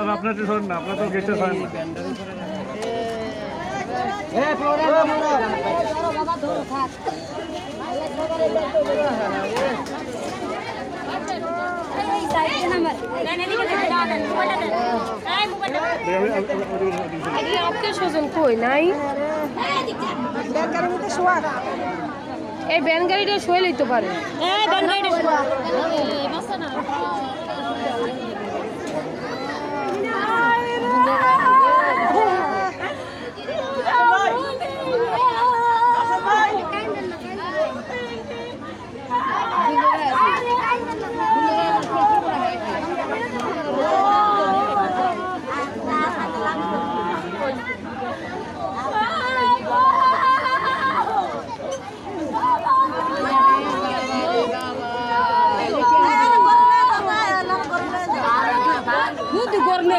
আপনার না আপনার তো গেটে আত্মীয় স্বজন কই নাই এই ব্যান গাড়িটা শুয়ে লইতে পারে গরমে